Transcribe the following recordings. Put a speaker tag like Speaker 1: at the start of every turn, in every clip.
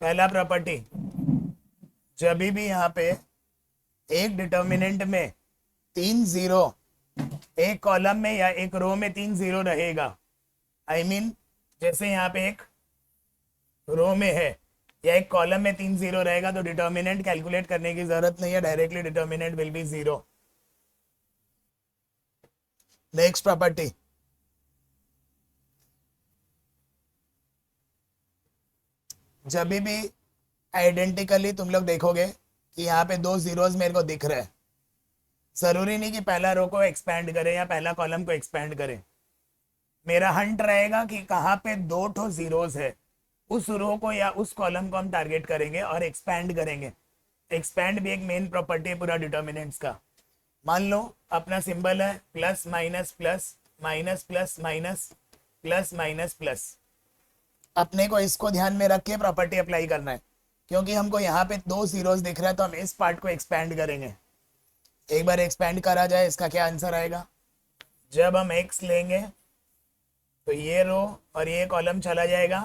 Speaker 1: पहला प्रॉपर्टी, जब भी यहाँ पे एक डिटर्मिनेंट में 3 जीरो, एक कॉलम में या एक रो में 3 जीरो रहेगा, आई मीन जैसे यहाँ पे एक रो में है या एक कॉलम में 3 जीरो रहेगा तो डिटर्मिनेंट कैलकुलेट करने की जरूरत नहीं है, directly determinant will B zero. Next property, जब भी आइडेंटिकली तुम लोग देखोगे कि यहाँ पे 2 जीरोज मेरे को दिख रहे हैं, जरूरी नहीं कि पहला रो को एक्सपैंड करें या पहला कॉलम को एक्सपैंड करें। मेरा हंट रहेगा कि कहाँ पे 2 जीरोज है, उस रो को या उस कॉलम को हम टारगेट करेंगे और एक्सपैंड करेंगे। एक्सपैंड भी एक मेन प्रॉपर्टी है पूरा डिटर्मिनेंट्स का। मान लो अपना सिंबल है plus minus plus minus plus minus plus minus plus, अपने को इसको ध्यान में रख के प्रॉपर्टी अप्लाई करना है, क्योंकि हमको यहाँ पे 2 जीरोज दिख रहा है तो हम इस पार्ट को एक्सपैंड करेंगे। एक बार एक्सपैंड करा जाए, इसका क्या आंसर आएगा, जब हम x लेंगे तो ये रो और ये कॉलम चला जाएगा,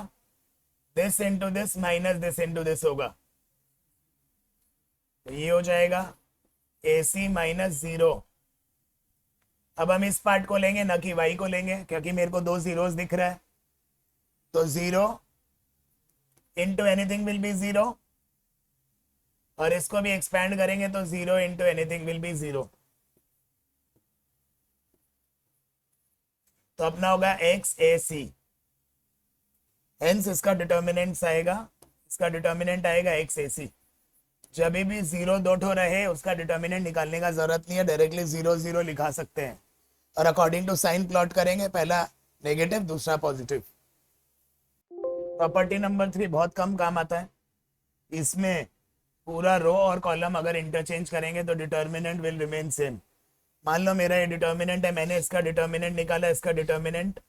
Speaker 1: this into this minus this into this होगा, तो ये हो जाएगा AC माइनस जीरो। अब हम इस पार्ट को लेंगे ना कि y को लेंगे, क्योंकि मेरे को 2 जीरोज दिख रहा है, तो zero into anything will be zero, और इसको भी एक्सपैंड करेंगे तो zero into anything will be zero. तो अपना होगा XAC, हेंस इसका डिटर्मिनेंट आएगा, इसका डिटर्मिनेंट आएगा XAC। जब भी जीरो दो ठो रहे उसका डिटर्मिनेंट निकालने का जरूरत नहीं है, डायरेक्टली जीरो जीरो लिखा सकते हैं, और अकॉर्डिंग टू साइन प्लॉट करेंगे, पहला नेगेटिव दूसरा पॉजिटिव। प्रॉपर्टी नंबर 3 बहुत कम काम आता है, इसमें पूरा रो और कॉलम अगर इंटरचेंज करेंगे तो डिटर्मिनेंट विल रिमेन सेम। मान लो मेरा ये डिटर्मिनेंट है, मैंने इसका डिटर्मिनेंट निकाला, इसका डिटर्मिनेंट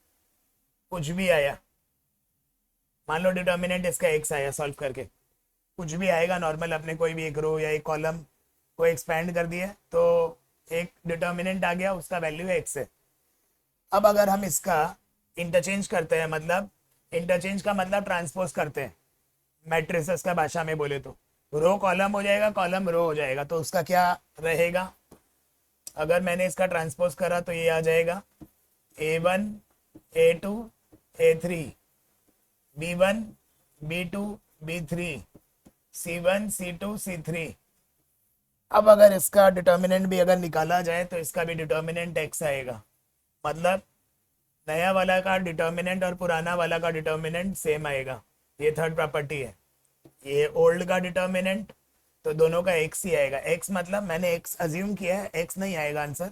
Speaker 1: कुछ भी आया, मान लो डिटर्मिनेंट इसका x आया, सॉल्व करके कुछ भी आएगा नॉर्मल, अपने कोई भी एक रो या एक कॉलम को एक्सपैंड कर दिया तो एक डिटर्मिनेंट आ गया, उसका वैल्यू x है। अब अगर हम इसका इंटरचेंज करते हैं, मतलब इंटरचेंज का मतलब ट्रांसपोज करते हैं, मैट्रिसेस का भाषा में बोले तो रो कॉलम हो जाएगा, कॉलम रो हो जाएगा, तो उसका क्या रहेगा, अगर मैंने इसका ट्रांसपोज करा तो ये आ जाएगा A1 A2 A3 B1 B2 B3 C1 C2 C3। अब अगर इसका डिटर्मिनेंट भी अगर निकाला जाए तो इसका भी डिटर्मिनेंट x आएगा, मतलब नया वाला का डिटर्मिनेंट और पुराना वाला का डिटर्मिनेंट सेम आएगा। ये थर्ड प्रॉपर्टी है। ये ओल्ड का डिटर्मिनेंट, तो दोनों का x ही आएगा। x मतलब मैंने x अज्यूम किया है, x नहीं आएगा आंसर,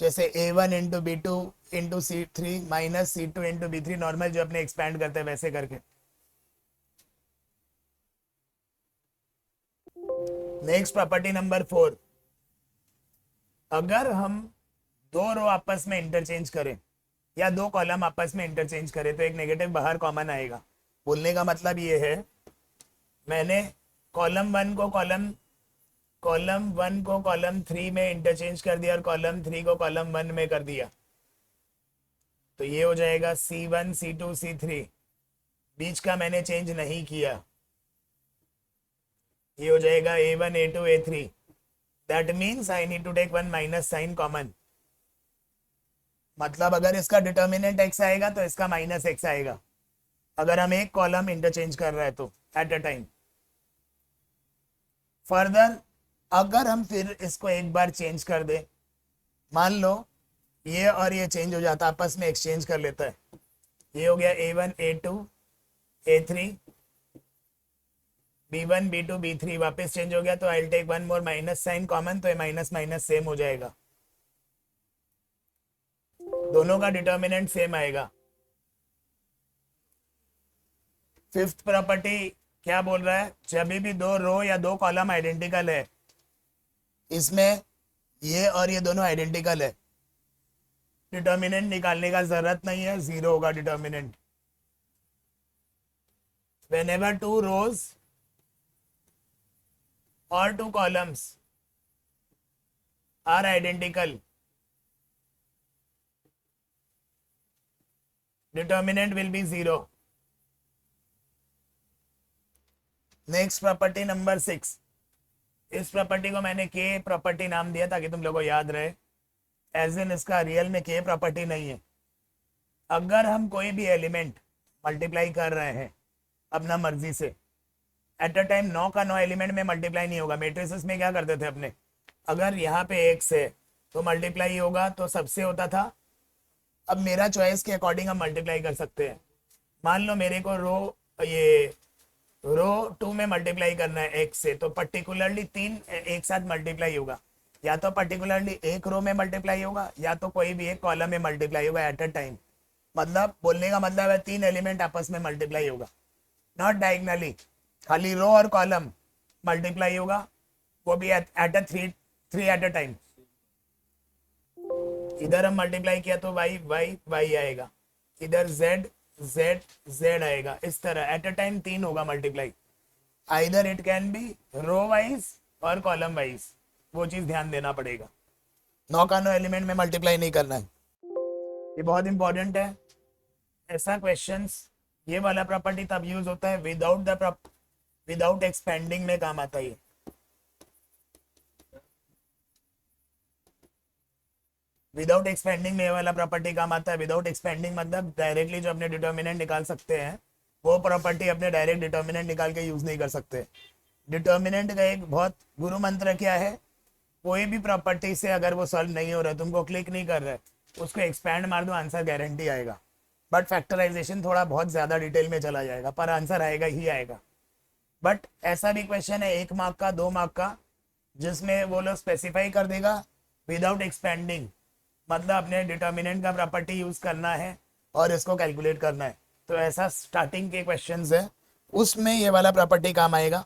Speaker 1: जैसे A1 into B2 into C3 minus C2 into B3, normal जो अपने एक्सपैंड करते हैं वैसे करके। नेक्स्ट प्रॉपर्टी नंबर 4, अगर हम दो रो आपस में इंटरचेंज करें या दो कॉलम आपस में इंटरचेंज करें तो एक नेगेटिव बाहर कॉमन आएगा। बोलने का मतलब ये है, मैंने कॉलम वन को कॉलम 3 में इंटरचेंज कर दिया और कॉलम 3 को कॉलम 1 में कर दिया, तो ये हो जाएगा C1 C2 C3, बीच का मैंने चेंज नहीं किया, ये हो जाएगा A1 A2 A3। That means I need to take one minus sign common, मतलब अगर इसका डिटर्मिनेंट x आएगा तो इसका माइनस x आएगा, अगर हम एक कॉलम इंटरचेंज कर रहे हैं तो एट अ टाइम। फर्दर अगर हम फिर इसको एक बार चेंज कर दे, मान लो ये और ये चेंज हो जाता, आपस में एक्सचेंज कर लेता है, ये हो गया A1 A2 A3 B1 B2 B3, वापस चेंज हो गया तो I take one more minus sign common, तो ये माइनस माइनस सेम हो जाएगा, दोनों का डिटर्मिनेंट सेम आएगा। फिफ्थ प्रॉपर्टी क्या बोल रहा है, जब भी दो रो या दो कॉलम आइडेंटिकल है, इसमें ये और ये दोनों आइडेंटिकल है, डिटर्मिनेंट निकालने का जरूरत नहीं है, जीरो होगा determinant. whenever two rows or two columns are identical, determinant will be zero। Next property number 6। इस प्रॉपर्टी को मैंने के प्रॉपर्टी नाम दिया ताकि तुम लोगों को याद रहे, एज इन इसका रियल में के प्रॉपर्टी नहीं है। अगर हम कोई भी एलिमेंट मल्टीप्लाई कर रहे हैं अपना मर्जी से, एट अ टाइम 9 का 9 एलिमेंट में मल्टीप्लाई नहीं होगा। मैट्रिसेस में क्या करते थे अपने, अगर यहाँ पे x है तो मल्टीप्लाई होगा तो सबसे होता था। अब मेरा चॉइस के अकॉर्डिंग हम मल्टीप्लाई कर सकते हैं। मान लो मेरे को रो 2 में मल्टीप्लाई करना है x से, तो पर्टिकुलरली 3 एक साथ मल्टीप्लाई होगा। या तो पर्टिकुलरली एक रो में मल्टीप्लाई होगा या तो कोई भी एक कॉलम में मल्टीप्लाई होगा एट अ टाइम। मतलब बोलने का मतलब है 3 एलिमेंट आपस में मल्टीप्लाई होगा, नॉट डायगनली। खाली रो और कॉलम मल्टीप्लाई होगा, वो भी at a three eight a time. इधर हम मल्टीप्लाई किया तो y y y आएगा, इधर z z z आएगा। इस तरह एट अ टाइम 3 होगा multiply. Either it can be row wise और कॉलम वाइज, वो चीज ध्यान देना पड़ेगा। 9 का 9 एलिमेंट में मल्टीप्लाई नहीं करना है, ये बहुत इंपॉर्टेंट है। ऐसा क्वेश्चंस, ये वाला प्रॉपर्टी तब यूज होता है विदाउट एक्सपेंडिंग में काम आता है। विदाउट एक्सपेंडिंग में ये वाला प्रॉपर्टी काम आता है। विदाउट एक्सपेंडिंग मतलब डायरेक्टली जो अपने डिटर्मिनेंट निकाल सकते हैं, वो प्रॉपर्टी अपने डायरेक्ट डिटर्मिनेंट निकाल के यूज नहीं कर सकते। डिटर्मिनेंट का एक बहुत गुरु मंत्र क्या है, कोई भी प्रॉपर्टी से अगर वो सॉल्व नहीं हो रहा है, तुमको क्लिक नहीं कर रहा है, उसको एक्सपैंड मार दो, आंसर गारंटी आएगा। बट फैक्टराइजेशन थोड़ा बहुत ज़्यादा डिटेल में चला जाएगा, पर आंसर आएगा ही आएगा। बट ऐसा भी क्वेश्चन है 1 मार्क का 2 मार्क का, जिसमें वो लोग स्पेसिफाई कर देगा विदाउट एक्सपेंडिंग, मतलब अपने डिटर्मिनेंट का प्रॉपर्टी यूज करना है और इसको कैलकुलेट करना है। तो ऐसा स्टार्टिंग के क्वेश्चंस है, उसमें ये वाला प्रॉपर्टी काम आएगा।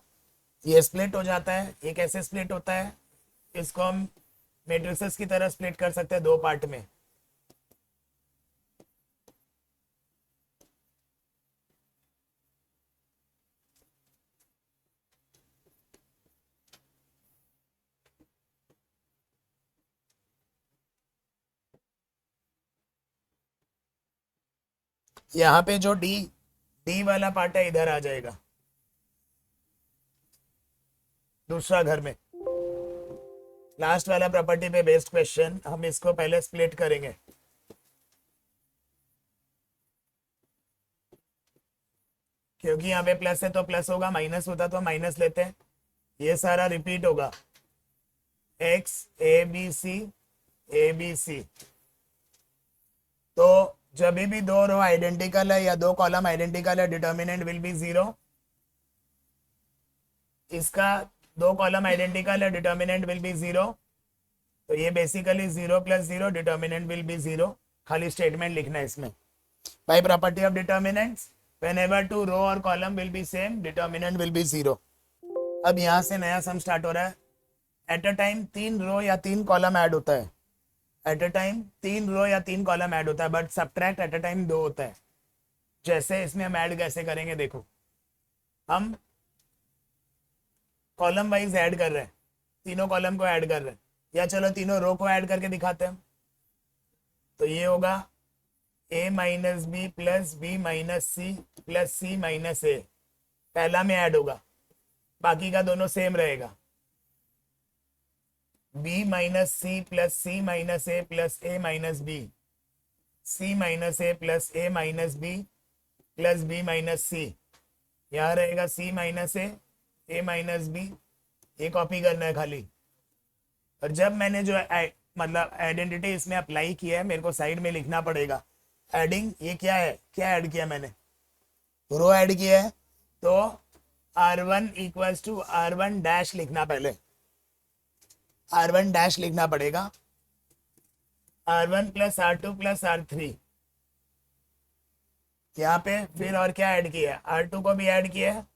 Speaker 1: ये स्प्लिट हो जाता है। ये कैसे स्प्लिट होता है, इसको हम मैट्रिसेस की तरह स्प्लिट कर सकते हैं 2 पार्ट में। यहाँ पे जो डी डी वाला पार्ट है इधर आ जाएगा दूसरा घर में। लास्ट वाला प्रॉपर्टी पे बेस्ड क्वेश्चन, हम इसको पहले स्प्लिट करेंगे। क्योंकि यहाँ पे प्लस है तो प्लस होगा, माइनस होता तो माइनस लेते हैं। ये सारा रिपीट होगा, x a b c। तो जब भी 2 रो आइडेंटिकल है या 2 कॉलम आइडेंटिकल है, डिटर्मिनेंट विल बी 0। इसका 2 कॉलम आइडेंटिकल है, डिटर्मिनेंट विल बी 0। तो ये बेसिकली 0 + 0, डिटर्मिनेंट विल बी 0। खाली स्टेटमेंट लिखना है इसमें। By property of determinants, whenever 2 row और column will be same, determinant will be 0। अब यहाँ से नया सम स्टार्ट हो रहा है। एट अ टाइम 3 रो या 3 कॉलम ऐड होता है। एट अ टाइम 3 रो या 3 कॉलम ऐड होता है, but subtract eight a time 2 होता है। जैसे इसमें हम ऐड कैसे करेंगे, देखो हम कॉलम वाइज ऐड कर रहे हैं, तीनों कॉलम को ऐड कर रहे हैं, या चलो तीनों रो को ऐड करके दिखाते हैं। तो ये होगा a - b + b - c + c - a। पहला में ऐड होगा, बाकी का दोनों सेम रहेगा। b - c + c - a + a - b, c - a + a - b + b - c। यहाँ रहेगा c - a - b। ये कॉपी करना है खाली। और जब मैंने जो मतलब आइडेंटिटी इसमें अप्लाई किया है, मेरे को साइड में लिखना पड़ेगा एडिंग। ये क्या है, क्या ऐड किया मैंने, रो ऐड किया है, तो r1 = r1 लिखना, पहले r1 लिखना पड़ेगा, r1 + r2 + r3। यहाँ पे फिर और क्या ऐड किया है, r2 को भी ऐड किया है,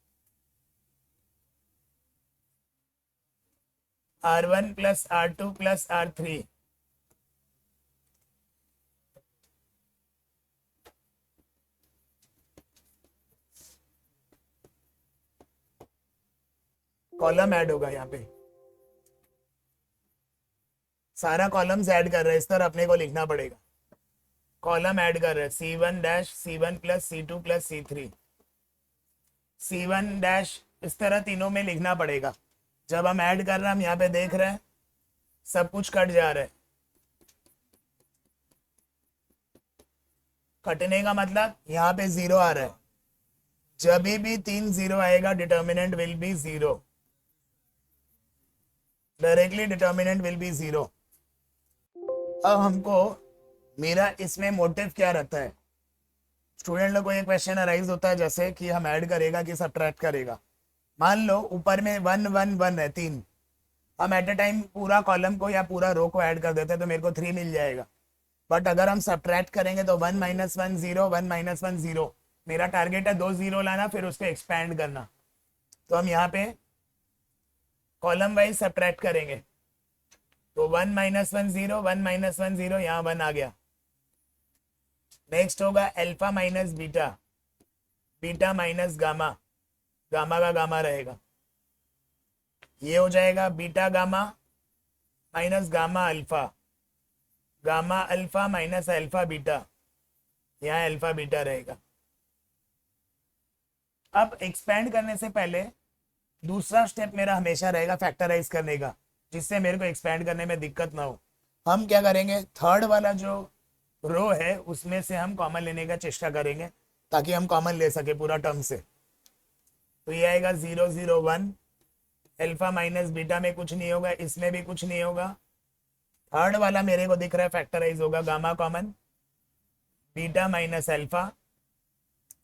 Speaker 1: r1 + r2 + r3। Column add होगा, यहाँ पे सारा कॉलम्स ऐड कर रहे हैं, इस तरह अपने को लिखना पड़ेगा। कॉलम ऐड कर रहे हैं c1 + c1 + c2 + c3। c1 इस तरह तीनों में लिखना पड़ेगा। जब हम ऐड कर रहे हैं हम यहाँ पे देख रहे हैं सब कुछ कट जा रहा है। कटने का मतलब यहाँ पे जीरो आ रहा है। जब भी 3 जीरो आएगा determinant will B zero, directly determinant will B zero. अब हमको मेरा इसमें मोटिव क्या रहता है, स्टूडेंट लोग को ये क्वेश्चन अराइज होता है जैसे कि हम ऐड करेगा कि सब्ट्रैक्ट करेगा। मान लो ऊपर में 1 1 1 है 3, हम एट अ टाइम पूरा कॉलम को या पूरा रो को ऐड कर देते हैं तो मेरे को 3 मिल जाएगा। बट अगर हम सब्ट्रैक्ट करेंगे तो 1 माइनस 1 0 1 माइनस 1 0। मेरा टारगेट है 2 जीरो लाना फिर उसको एक्सपैंड करना। तो हम यहाँ पे कॉलम वाइज सब्ट्रैक्ट करेंगे तो 1 माइनस 1 0 1 माइनस 1 0, यहाँ 1 आ गया। नेक्स्ट होगा alpha minus beta, beta minus gamma, gamma का गामा रहेगा। ये हो जाएगा beta gamma minus gamma alpha, gamma alpha minus alpha beta, यहाँ अल्फा बीटा रहेगा। अब एक्सपैंड करने से पहले दूसरा स्टेप मेरा हमेशा रहेगा फैक्टराइज करने का, जिससे मेरे को एक्सपैंड करने में दिक्कत ना हो। हम क्या करेंगे, थर्ड वाला जो रो है उसमें से हम कॉमन लेने का चेष्टा करेंगे ताकि हम कॉमन ले सके पूरा टर्म से। तो ये आएगा 0 0 1, अल्फा माइनस बीटा में कुछ नहीं होगा, इसमें भी कुछ नहीं होगा। थर्ड वाला मेरे को दिख रहा है फैक्टराइज होगा, gamma common, beta minus alpha,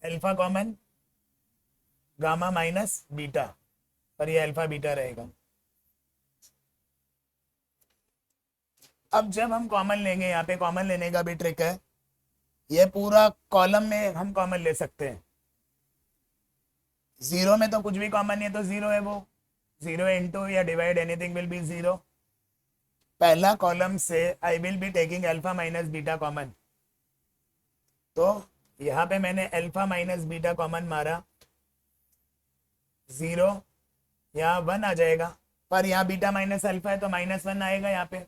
Speaker 1: alpha common, gamma minus beta, और ये अल्फा बीटा रहेगा। अब जब हम कॉमन लेंगे, यहाँ पे कॉमन लेने का भी ट्रिक है, ये पूरा कॉलम में हम कॉमन ले सकते हैं। जीरो में तो कुछ भी कॉमन नहीं है तो जीरो है, वो जीरो इंटू या divide anything will be zero. पहला कॉलम से I will be taking alpha minus beta common, तो यहाँ पे मैंने अल्फा माइनस बीटा कॉमन मारा, जीरो, यहाँ 1 आ जाएगा, पर यहाँ बीटा माइनस अल्फा है तो -1 आएगा। यहाँ पे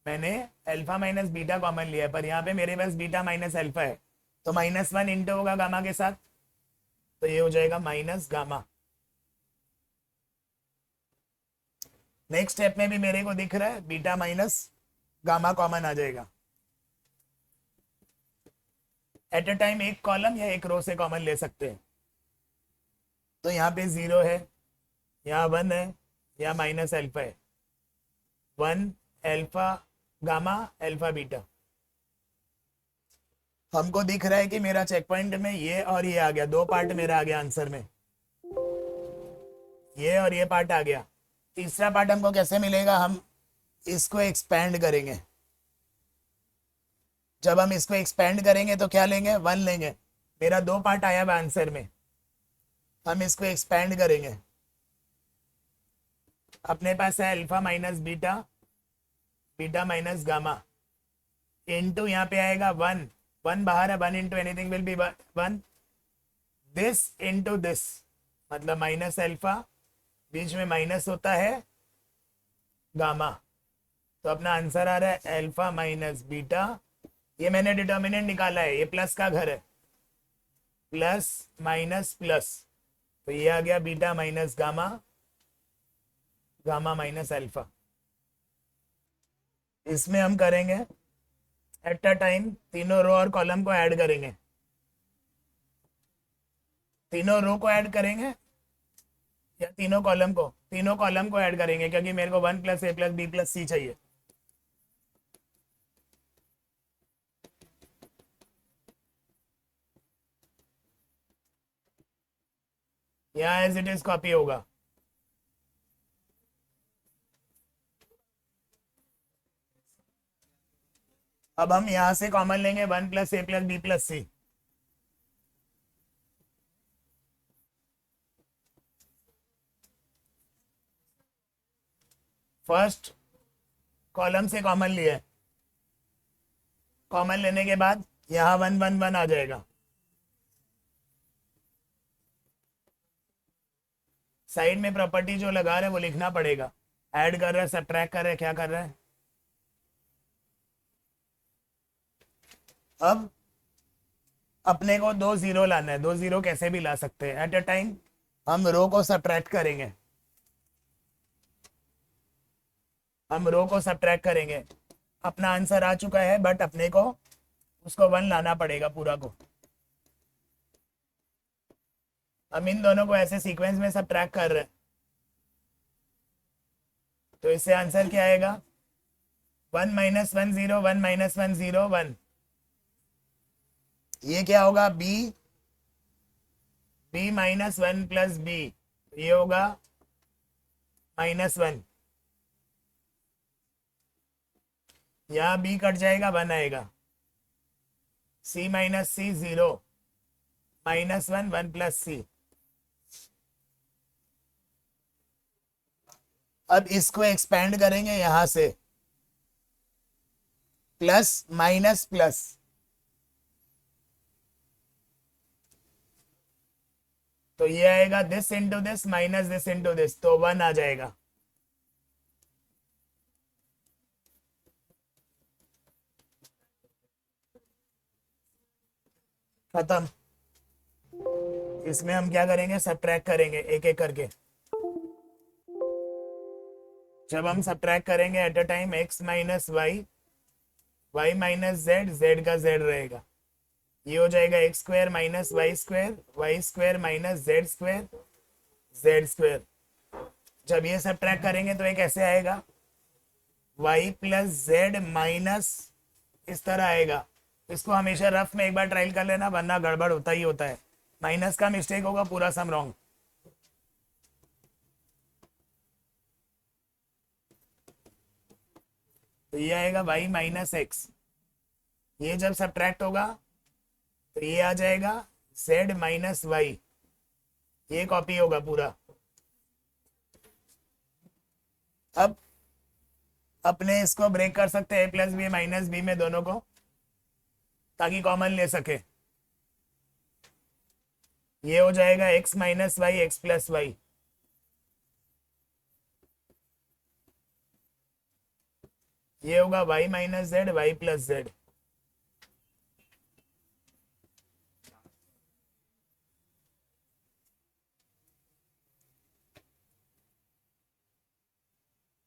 Speaker 1: मैंने अल्फा माइनस बीटा कॉमन लिया है पर यहाँ पे मेरे पास बीटा माइनस अल्फा है तो -1 इंटू होगा गामा के साथ, तो ये हो जाएगा माइनस गामा। नेक्स्ट स्टेप में भी मेरे को दिख रहा है बीटा माइनस गामा कॉमन आ जाएगा। एट अ टाइम एक कॉलम या एक रो से कॉमन ले सकते हैं। तो यहाँ पे 0 है, यहाँ 1 है, यहाँ माइनस अल्फा है, 1 अल्फा गामा अल्फा बीटा। हमको दिख रहा है कि मेरा चेक पॉइंट में ये और ये आ गया, 2 पार्ट मेरा आ गया आंसर में, ये और ये पार्ट आ गया। तीसरा पार्ट हमको कैसे मिलेगा, हम इसको एक्सपैंड करेंगे। जब हम इसको एक्सपैंड करेंगे तो क्या लेंगे, 1 लेंगे। मेरा 2 पार्ट आया हुआ आंसर में, हम इसको एक्सपैंड करेंगे। अपने पास है alpha minus beta, beta minus gamma, into यहाँ पे आएगा 1, 1 बाहर है, 1 into anything will be 1, this into this, मतलब माइनस अल्फा, बीच में माइनस होता है गामा, तो अपना आंसर आ रहा है अल्फा माइनस बीटा। ये मैंने डिटर्मिनेंट निकाला है, ये प्लस का घर है, प्लस माइनस प्लस, तो ये आ गया beta minus gamma, gamma minus alpha. इसमें हम करेंगे एट अ टाइम तीनों रो और कॉलम को ऐड करेंगे, तीनों रो को ऐड करेंगे या तीनों कॉलम को, तीनों कॉलम को ऐड करेंगे क्योंकि मेरे को 1 + a + b + c चाहिए। यहाँ एज इट इज कॉपी होगा। अब हम यहाँ से कॉमन लेंगे 1 + a + b + c, first column से कॉमन लिया, कॉमन लेने के बाद यहाँ 1 1 1 आ जाएगा। साइड में प्रॉपर्टी जो लगा रहे हैं वो लिखना पड़ेगा, ऐड कर रहा है, सब्ट्रैक्ट कर रहा है, क्या कर रहा है। अब अपने को 2 जीरो लाना है, 2 जीरो कैसे भी ला सकते हैं एट अ टाइम। हम रो को सब्ट्रैक्ट करेंगे, हम रो को सब्ट्रैक्ट करेंगे। अपना आंसर आ चुका है बट अपने को उसको 1 लाना पड़ेगा पूरा को। हम इन दोनों को ऐसे सीक्वेंस में सब्ट्रैक्ट कर रहे हैं, तो इससे आंसर क्या आएगा? 1 माइनस 1 0, 1 माइनस 1 0 1। ये क्या होगा? बी माइनस 1 प्लस बी, ये होगा -1। यहाँ बी कट जाएगा, 1 आएगा। सी माइनस सी 0, -1 1 प्लस सी। अब इसको एक्सपेंड करेंगे यहां से, प्लस माइनस प्लस, तो ये आएगा this into this minus this into this, तो 1 आ जाएगा। खत्म। इसमें हम क्या करेंगे? सब्ट्रैक्ट करेंगे एक एक करके। जब हम सब्ट्रैक्ट करेंगे at a time x minus Y, Y minus Z, Z का जेड रहेगा, ये हो जाएगा X square minus Y square minus Z square, Z square. जब ये सब्ट्रैक्ट करेंगे तो ये कैसे आएगा? वाई प्लस जेड माइनस, इस तरह आएगा। इसको हमेशा रफ में एक बार ट्रायल कर लेना, वरना गड़बड़ होता ही होता है। माइनस का मिस्टेक होगा, पूरा सम रॉन्ग। तो ये आएगा वाई माइनस एक्स। ये जब सब्ट्रैक्ट होगा तो ये आ जाएगा जेड माइनस वाई, ये कॉपी होगा पूरा। अब अपने इसको ब्रेक कर सकते हैं प्लस बी माइनस बी में दोनों को, ताकि कॉमन ले सके। ये हो जाएगा x minus Y X plus Y, ये होगा y minus Z Y plus Z.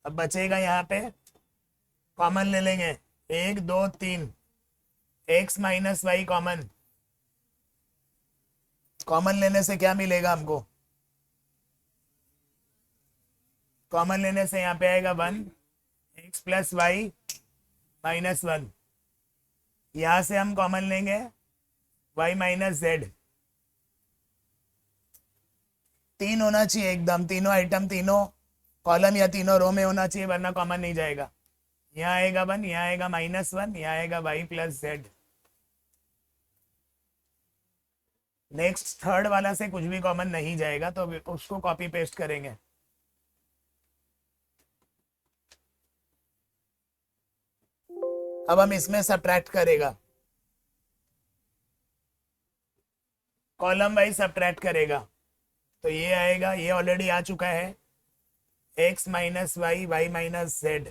Speaker 1: अब बचेगा यहाँ पे, कॉमन ले लेंगे, 1 2 3, x minus Y common. Common लेने से क्या मिलेगा हमको? कॉमन लेने से यहाँ पे आएगा 1 एक्स प्लस वाई -1। यहाँ से हम कॉमन लेंगे y माइनस जेड। 3 होना चाहिए एकदम, तीनों आइटम तीनों कॉलम या तीनों रो में होना चाहिए, वरना कॉमन नहीं जाएगा। यहाँ आएगा 1, यहाँ आएगा -1, यहाँ आएगा y plus Z. Next third वाला से कुछ भी कॉमन नहीं जाएगा, तो उसको कॉपी पेस्ट करेंगे। अब हम इसमें सब्ट्रैक्ट करेगा, कॉलम वाइज सब्ट्रैक्ट करेगा। तो ये आएगा, ये ऑलरेडी आ चुका है, x minus Y Y minus Z,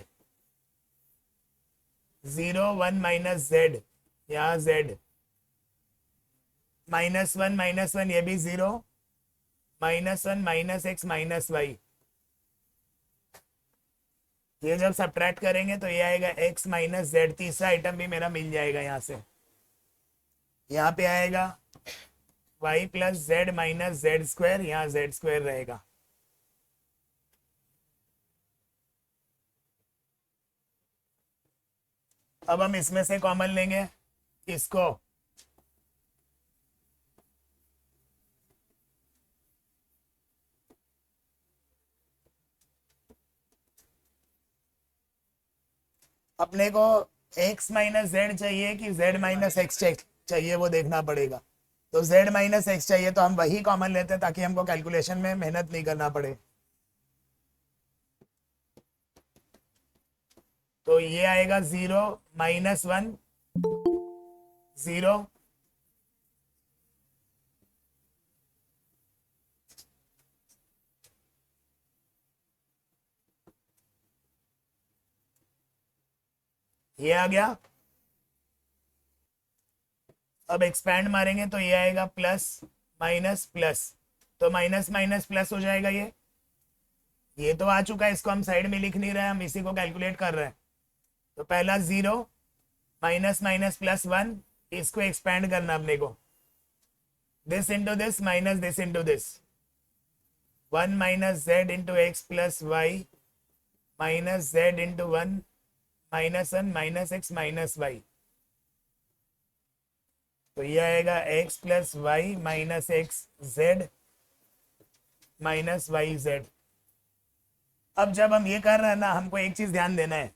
Speaker 1: 0 1 minus Z, यहाँ जेड, -1 ये भी 0, -1 माइनस एक्स माइनस वाई। ये जब सब्ट्रैक्ट करेंगे तो ये आएगा x माइनस जेड। तीसरा आइटम भी मेरा मिल जाएगा यहाँ से। यहाँ पे आएगा y plus Z minus Z square, यहाँ जेड स्क्वायर रहेगा। अब हम इसमें से कॉमन लेंगे इसको, अपने को x माइनस जेड चाहिए कि z माइनस एक्स चाहिए, वो देखना पड़ेगा। तो z माइनस एक्स चाहिए तो हम वही कॉमन लेते हैं, ताकि हमको कैलकुलेशन में मेहनत नहीं करना पड़े। तो ये आएगा 0 -1 0, ये आ गया। अब एक्सपैंड मारेंगे तो ये आएगा प्लस माइनस प्लस, तो माइनस माइनस प्लस हो जाएगा। ये तो आ चुका है, इसको हम साइड में लिख नहीं रहे हैं, हम इसी को कैलकुलेट कर रहे हैं। तो पहला 0 माइनस माइनस प्लस 1, इसको एक्सपेंड करना अपने को, this into this minus this into this, 1 minus z into x plus y minus z into 1 minus 1 minus x minus y. तो ये आएगा x plus y minus x z minus y z. अब जब हम ये कर रहे हैं ना, हमको एक चीज ध्यान देना है,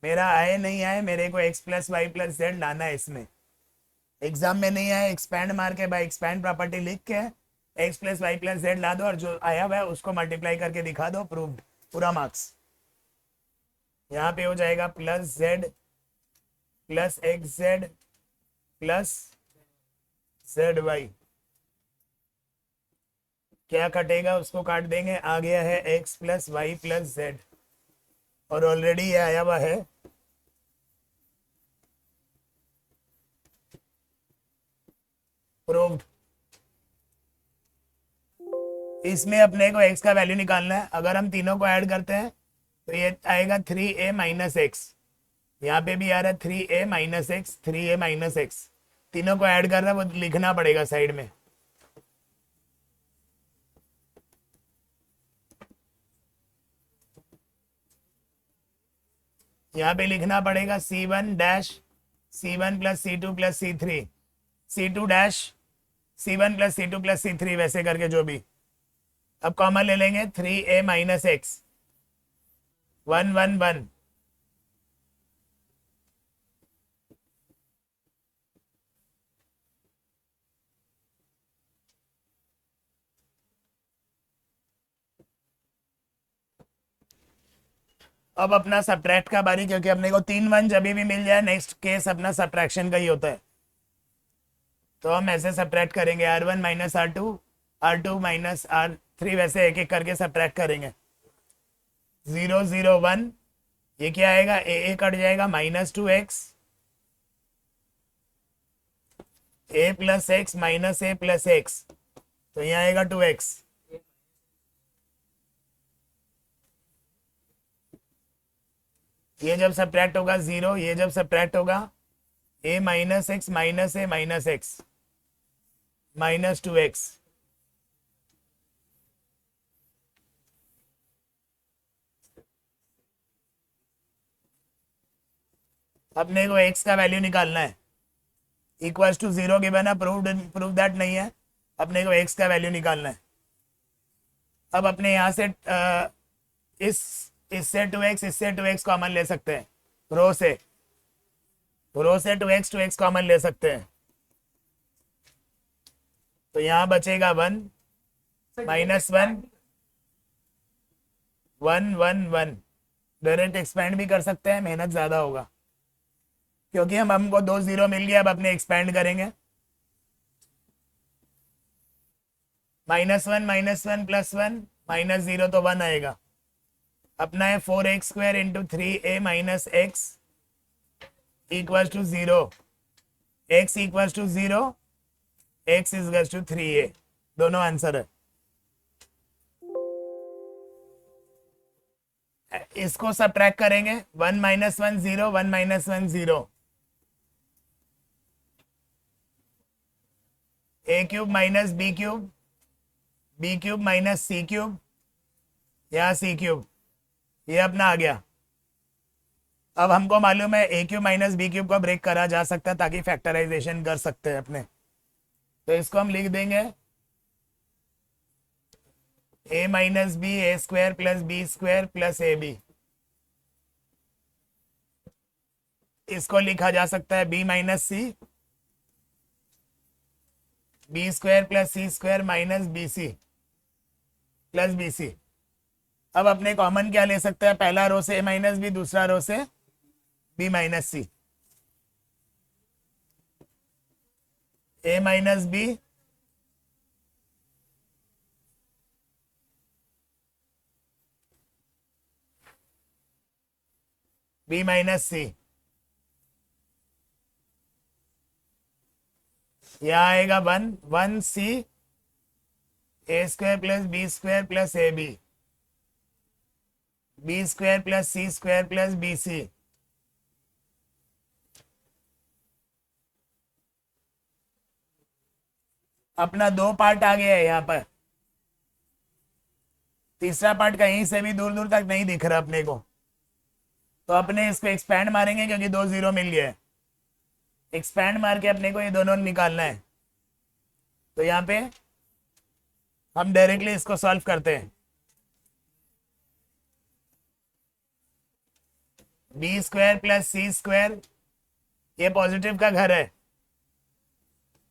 Speaker 1: मेरा आए नहीं आए, मेरे को x plus Y plus z लाना है इसमें। एग्जाम में नहीं आए, एक्सपैंड मार के बाय एक्सपैंड प्रॉपर्टी लिख के X plus Y plus Z ला दो, और जो आया हुआ है उसको मल्टीप्लाई करके दिखा दो, प्रूव्ड, पूरा मार्क्स। यहाँ पे हो जाएगा plus z plus x z plus z y. क्या कटेगा उसको काट देंगे, आ गया है x plus Y plus z, और ऑलरेडी ये आया हुआ है प्रूव्ड। इसमें अपने को x का वैल्यू निकालना है। अगर हम तीनों को ऐड करते हैं तो ये आएगा 3a माइनस एक्स, यहाँ पे भी आ रहा है 3a minus x, 3a minus x, तीनों को ऐड कर रहा है, वो लिखना पड़ेगा साइड में। यहाँ पे लिखना पड़ेगा c1 dash c1 plus c2 plus c3, c2 dash c1 plus c2 plus c3, वैसे करके जो भी। अब कॉमन ले लेंगे, 3a माइनस एक्स 1 1 1, अब अपना सब्ट्रैक्ट का बारी, क्योंकि अपने को 3 1 जब भी मिल जाए, नेक्स्ट केस अपना सब्ट्रैक्शन का ही होता है। तो हम ऐसे सब्ट्रैक्ट करेंगे, r1 minus r2, r2 minus r3, वैसे एक एक करके सब्ट्रैक्ट करेंगे। 0 0 1, ये क्या आएगा, ए कट जाएगा, minus 2x, a plus x minus a plus x, तो यहाँ आएगा 2x। ये जब सब्ट्रैक्ट होगा 0, ये जब सब्ट्रैक्ट होगा a minus x minus a minus x minus 2x। अपने को x का वैल्यू निकालना है, इक्वल्स टू 0 गिवन है, प्रूव दैट नहीं है, अपने को x का वैल्यू निकालना है। अब अपने यहाँ से इससे 2x, इससे 2x कॉमन ले सकते हैं, रो से 2x कॉमन ले सकते हैं। तो यहाँ बचेगा 1 माइनस 1 1 1 1, डायरेक्ट एक्सपेंड भी कर सकते हैं, मेहनत ज़्यादा होगा, क्योंकि हमको 2 0 मिल गया। अब अपने एक्सपेंड करेंगे, -1 प्लस 1 माइनस 0, तो 1 आएगा। अपना है 4x square into 3a minus x equal to 0, x equal to 0, x equal to 3a, दोनों आंसर है। इसको सब्ट्रैक्ट करेंगे, 1 minus 1 0, 1 minus 1 0, a cube minus b cube, b cube minus c cube, यहाँ c cube, ये अपना आ गया। अब हमको मालूम है a cube minus b cube को ब्रेक करा जा सकता है, ताकि फैक्टराइजेशन कर सकते हैं अपने। तो इसको हम लिख देंगे a minus B A square plus B square plus A B. इसको लिखा जा सकता है b minus C, B square plus सी square minus B C plus B C. अब अपने कॉमन क्या ले सकते हैं, पहला रो से a माइनस बी, दूसरा रो से b minus C, a minus B b minus C, यह आएगा 1 1 C A square plus B square plus A B, B square plus C square plus B C. अपना दो पार्ट आ गया है यहाँ पर, तीसरा पार्ट कहीं से भी दूर दूर तक नहीं दिख रहा अपने को, तो अपने इसको एक्सपैंड मारेंगे क्योंकि दो जीरो मिल गया है। एक्सपैंड मार के अपने को ये दोनों निकालना है, तो यहाँ पे हम डायरेक्टली इसको सॉल्व करते हैं। बी स्क्वायर प्लस सी स्क्वायर, ये पॉजिटिव का घर है,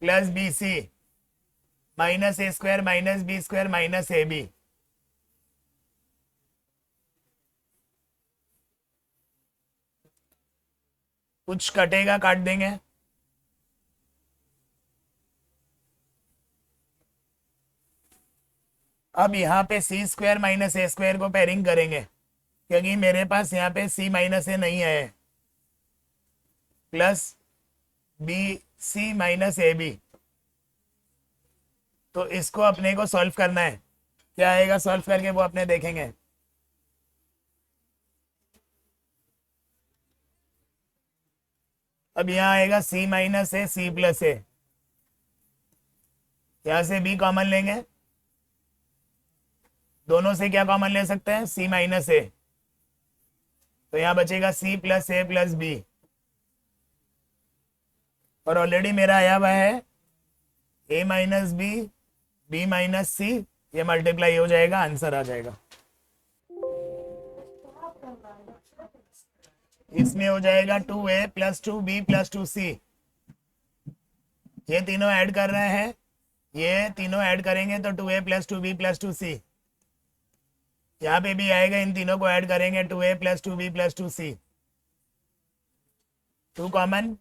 Speaker 1: plus B c minus a square minus b square minus a b. कुछ कटेगा काट देंगे। अब यहाँ पे c square minus a square को पेयरिंग करेंगे क्योंकि मेरे पास यहाँ पे सी माइनस ए नहीं है, plus B c minus a b. तो इसको अपने को सॉल्व करना है, क्या आएगा सॉल्व करके वो अपने देखेंगे। अब यहाँ आएगा सी माइनस ए सी प्लस ए, यहाँ से बी कॉमन लेंगे, दोनों से क्या कॉमन ले सकते हैं, सी माइनस ए, तो यहाँ बचेगा सी प्लस ए प्लस बी। और ऑलरेडी मेरा आया हुआ है ए माइनस बी, बी माइनस सी, ये मल्टीप्लाई हो जाएगा, आंसर आ जाएगा। इसमें हो जाएगा 2a plus 2b plus 2c। ये तीनों ऐड कर रहे हैं, ये तीनों ऐड करेंगे तो 2a plus 2b plus 2c। यहाँ पे भी आएगा, इन तीनों को ऐड करेंगे 2a plus 2b plus 2c। 2 common,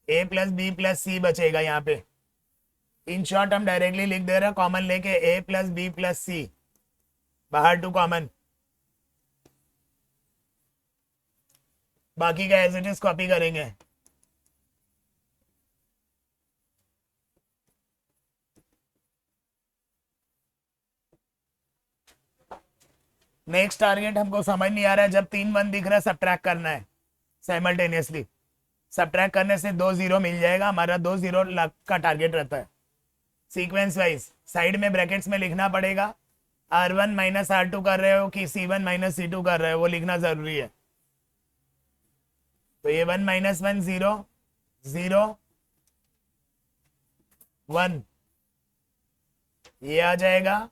Speaker 1: a plus b plus c बचेगा यहाँ पे। इन शॉर्ट हम डायरेक्टली लिख दे रहे हैं, कॉमन लेके a plus b plus c, बाहर 2 कॉमन, बाकी का एज इट इज कॉपी करेंगे। नेक्स्ट टारगेट हमको समझ नहीं आ रहा है, जब 3 1 दिख रहा है सब्ट्रैक्ट करना है साइमल्टेनियसली। सब्ट्रैक्ट करने से 2 0 मिल जाएगा, हमारा 2 0 का टारगेट रहता है। सीक्वेंस वाइज साइड में ब्रैकेट्स में लिखना पड़ेगा, R1 माइनस R2 कर रहे हो कि C1 माइनस C2 कर रहे हो, वो लिखना जरूरी है। तो ये 1 माइनस 1 0 0 1, ये आ जाएगा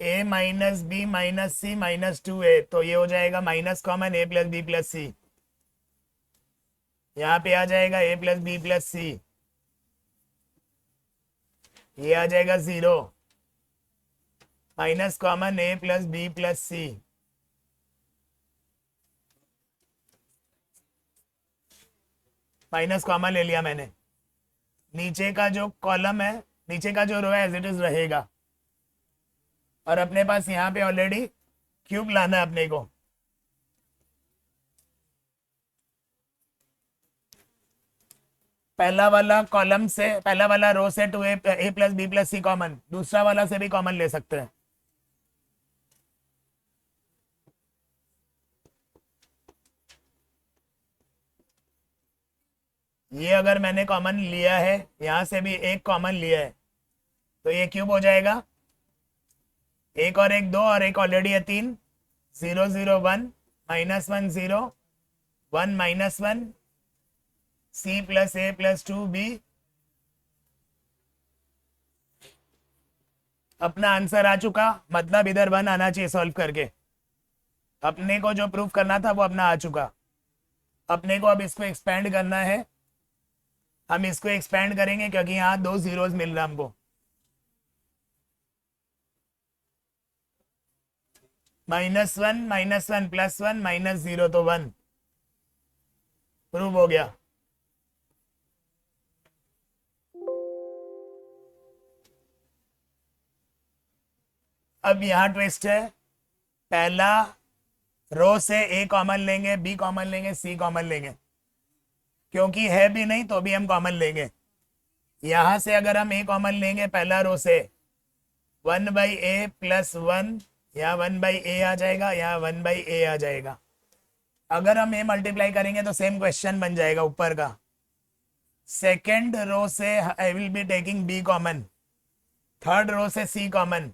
Speaker 1: a minus B minus C minus 2a, तो ये हो जाएगा minus common a plus B plus C. यहाँ पे आ जाएगा a plus B plus C, ये आ जाएगा 0 minus common a plus B plus C. Minus common ले लिया मैंने, नीचे का जो कॉलम है, नीचे का जो रो है एज इट इज रहेगा। और अपने पास यहाँ पे ऑलरेडी क्यूब लाना है अपने को। पहला वाला कॉलम से, पहला वाला रो से 2a प्लस बी प्लस सी कॉमन, दूसरा वाला से भी कॉमन ले सकते हैं। ये अगर मैंने कॉमन लिया है, यहाँ से भी एक कॉमन लिया है, तो ये क्यूब हो जाएगा। एक और एक 2 और एक ऑलरेडी है 3, 0 0 1 minus 1 0 1 minus 1 C plus a plus 2b। अपना आंसर आ चुका, मतलब इधर 1 आना चाहिए सॉल्व करके। अपने को जो प्रूफ करना था वो अपना आ चुका। अपने को अब इसको एक्सपेंड करना है, हम इसको एक्सपेंड करेंगे क्योंकि यहाँ 2 जीरोस मिल रहा हमको। -1 प्लस 1 माइनस 0, तो 1 प्रूव हो गया। अब यहाँ ट्विस्ट है, पहला रो से a कॉमन लेंगे, b कॉमन लेंगे, c कॉमन लेंगे, क्योंकि है भी नहीं तो भी हम कॉमन लेंगे। यहां से अगर हम ए कॉमन लेंगे पहला रो से 1/a+1, यहाँ 1/a आ जाएगा, यहाँ 1/a आ जाएगा। अगर हम ए मल्टीप्लाई करेंगे तो सेम क्वेश्चन बन जाएगा ऊपर का। सेकेंड रो से I will be taking b common, third row से सी कॉमन,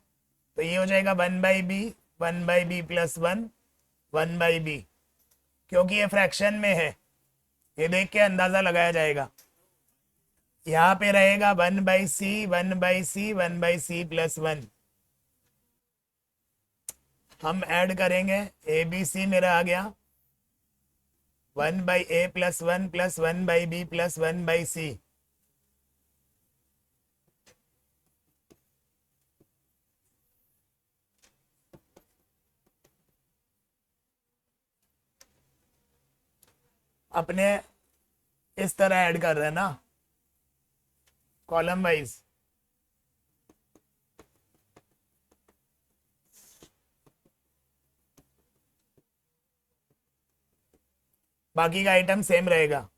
Speaker 1: तो ये हो जाएगा 1/b, 1/b+1, 1/b। क्योंकि ये फ्रैक्शन में है, ये देख के अंदाजा लगाया जाएगा। यहाँ पे रहेगा 1/c, 1/c, 1/c+1। हम ऐड करेंगे, ए बी सी मेरा आ गया, 1/a+1 + 1/b + 1/c। अपने इस तरह ऐड कर रहे हैं ना, कॉलम वाइज। बाकी का आइटम सेम रहेगा।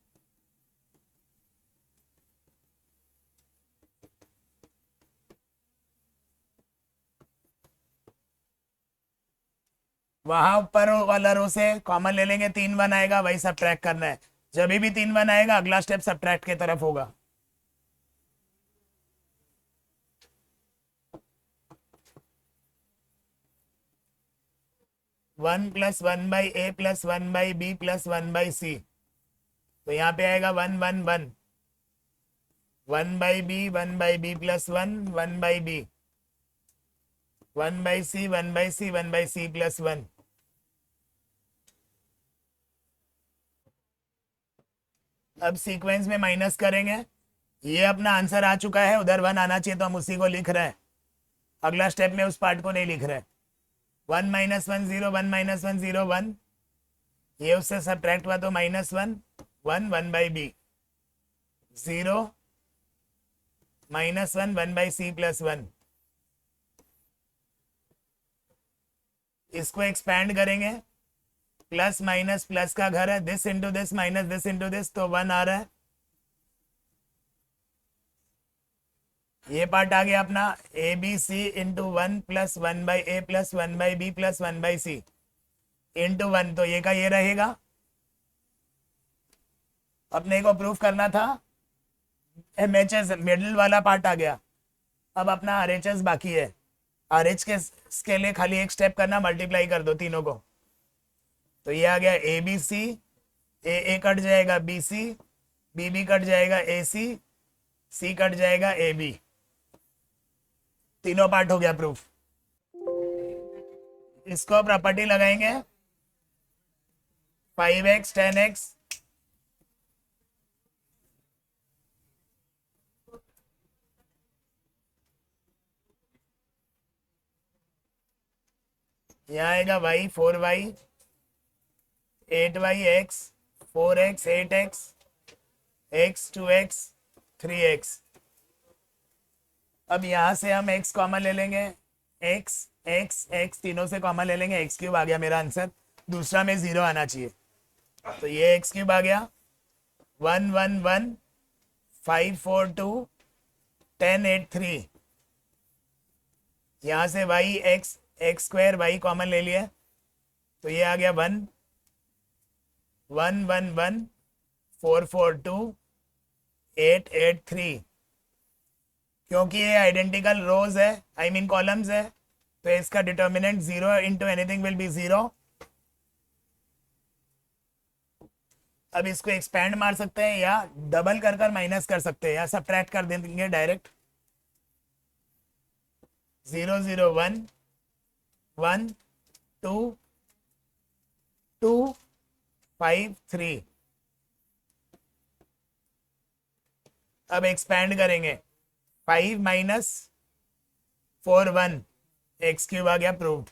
Speaker 1: वहां ऊपर वाला रो से कॉमन ले लेंगे, 3 1 आएगा, वही सब्ट्रैक्ट करना है। जब भी 3 1 आएगा अगला स्टेप सब्ट्रैक्ट की तरफ होगा। One plus 1/a + 1/b + 1/c, तो यहाँ पे आएगा 1 1 1, 1/b, 1/b + 1, 1/b, 1/c, 1/c, 1/c + 1। अब सीक्वेंस में माइनस करेंगे, ये अपना आंसर आ चुका है, उधर 1 आना चाहिए तो हम उसी को लिख रहे हैं। अगला स्टेप में उस पार्ट को नहीं लिख रहे। 1 - 1 0, 1 - 1 0 1, ये उससे सब्ट्रैक्ट हुआ तो -1, 1 1/b, 0 -1 1/c + 1। इसको एक्सपैंड करेंगे, प्लस माइनस प्लस का घर है, this into this minus this into this, तो 1 आ रहा है। ये पार्ट आ गया अपना ABC into 1 + 1/a + 1/b + 1/c into 1, तो ये का ये रहेगा। अपने को प्रूफ करना था MHS, मिडिल वाला पार्ट आ गया। अब अपना RHS बाकी है। RH के लिए खाली एक स्टेप करना, मल्टीप्लाई कर दो तीनों को, तो ये आ गया ABC, ए कट जाएगा BC, BB कट जाएगा AC, C कट जाएगा AB। तीनों पार्ट हो गया प्रूफ। इसको प्रॉपर्टी लगाएंगे, 5x 10x, यहाँ आएगा y 4y, 8y, x 4x, 8x, x 2x, 3x। अब यहाँ से हम x कॉमन ले लेंगे, x x x तीनों से कॉमन ले लेंगे, x³ आ गया मेरा आंसर। दूसरा में 0 आना चाहिए, तो ये x³ आ गया। 1 1 1, 5 4 2, 10 8 3। यहाँ से y x² y कॉमन ले लिया, तो ये आ गया 1 1 1 1, 4 4 2, 8 8 3। क्योंकि ये आइडेंटिकल रोज है, आई मीन कॉलम्स है, तो इसका determinant 0 into anything will be 0। अब इसको एक्सपैंड मार सकते हैं या डबल कर कर माइनस कर सकते हैं या सब्ट्रैक्ट कर देंगे डायरेक्ट। 0 0 1 1 2 2 5 3। अब एक्सपैंड करेंगे, 5 - 4 1, x³ आ गया प्रूव्ड।